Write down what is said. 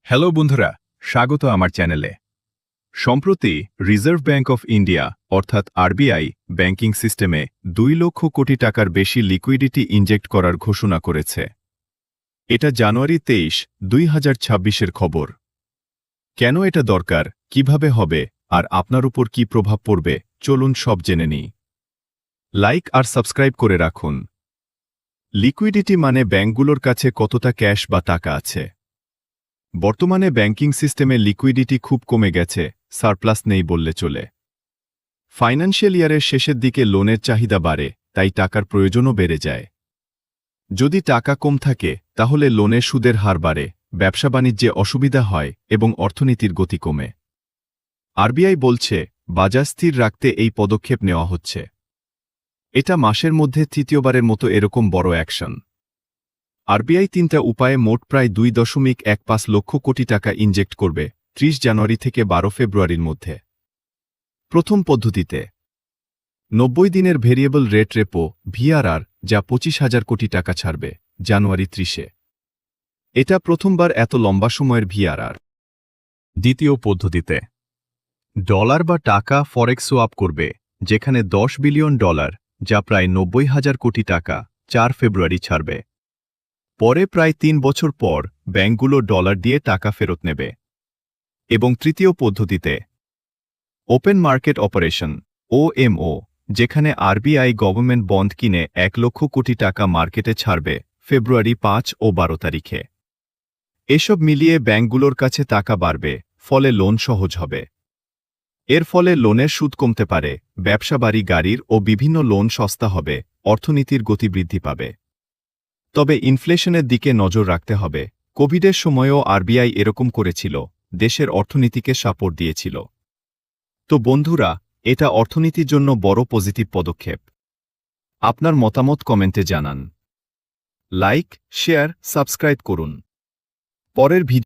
Hello বন্ধুরা, স্বাগত আমার চ্যানেলে। সম্প্রতি রিজার্ভ ব্যাংক অফ ইন্ডিয়া অর্থাৎ আরবিআই ব্যাংকিং সিস্টেমে 2 লক্ষ কোটি টাকার বেশি লিকুইডিটি ইনজেক্ট করার ঘোষণা করেছে। এটা জানুয়ারি 23, 2026-এর খবর। কেন এটা দরকার, কিভাবে হবে, আর আপনার উপর কি প্রভাব পড়বে, চলুন সব জেনে নিই। লাইক আর সাবস্ক্রাইব করে রাখুন। লিকুইডিটি মানে ব্যাংকগুলোর কাছে কতটা ক্যাশ বা টাকা আছে। বর্তমানে ব্যাংকিং সিস্টেমে লিকুইডিটি খুব কমে গেছে, সারপ্লাস নেই বললে চলে। ফাইন্যান্সিয়াল ইয়ারের শেষের দিকে লোনের চাহিদা বাড়ে, তাই টাকার প্রয়োজনও বেড়ে যায়। যদি টাকা কম থাকে তাহলে লোনের সুদের হার বাড়ে, ব্যবসা বাণিজ্যে অসুবিধা হয় এবং অর্থনীতির গতি কমে। আরবিআই বলছে, বাজার স্থির রাখতে এই পদক্ষেপ নেওয়া হচ্ছে। এটা মাসের মধ্যে তৃতীয়বারের মতো এরকম বড় অ্যাকশন। আরবিআই 3টা উপায়ে মোট প্রায় 2.15 লক্ষ কোটি টাকা ইনজেক্ট করবে 30 জানুয়ারি থেকে 12 ফেব্রুয়ারির মধ্যে। প্রথম পদ্ধতিতে 90 দিনের ভেরিয়েবল রেট রেপো ভিআরআর, যা 25,000 কোটি টাকা ছাড়বে জানুয়ারি 30-এ। এটা প্রথমবার এত লম্বা সময়ের ভিআরআর। দ্বিতীয় পদ্ধতিতে ডলার বা টাকা ফরেক্স সোয়াপ করবে, যেখানে $10 বিলিয়ন, যা প্রায় 90,000 কোটি টাকা 4 ফেব্রুয়ারি ছাড়বে। পরে প্রায় 3 বছর পর ব্যাংকগুলো ডলার দিয়ে টাকা ফেরত নেবে। এবং তৃতীয় পদ্ধতিতে ওপেন মার্কেট অপারেশন ওএমও, যেখানে আরবিআই গভর্নমেন্ট বন্ড কিনে 1 লক্ষ কোটি টাকা মার্কেটে ছাড়বে ফেব্রুয়ারি 5 ও 12 তারিখে। এসব মিলিয়ে ব্যাংকগুলোর কাছে টাকা বাড়বে, ফলে লোন সহজ হবে। এর ফলে লোনের সুদ কমতে পারে, ব্যবসা বাড়ি গাড়ির ও বিভিন্ন লোন সস্তা হবে, অর্থনীতির গতি বৃদ্ধি পাবে। তবে ইনফ্লেশনের দিকে নজর রাখতে হবে। কোভিডের সময়ও আরবিআই এরকম করেছিল, দেশের অর্থনীতিকে সাপোর্ট দিয়েছিল। তো বন্ধুরা, এটা অর্থনীতির জন্য বড় পজিটিভ পদক্ষেপ। আপনার মতামত কমেন্টে জানান। লাইক, শেয়ার, সাবস্ক্রাইব করুন। পরের ভিডিও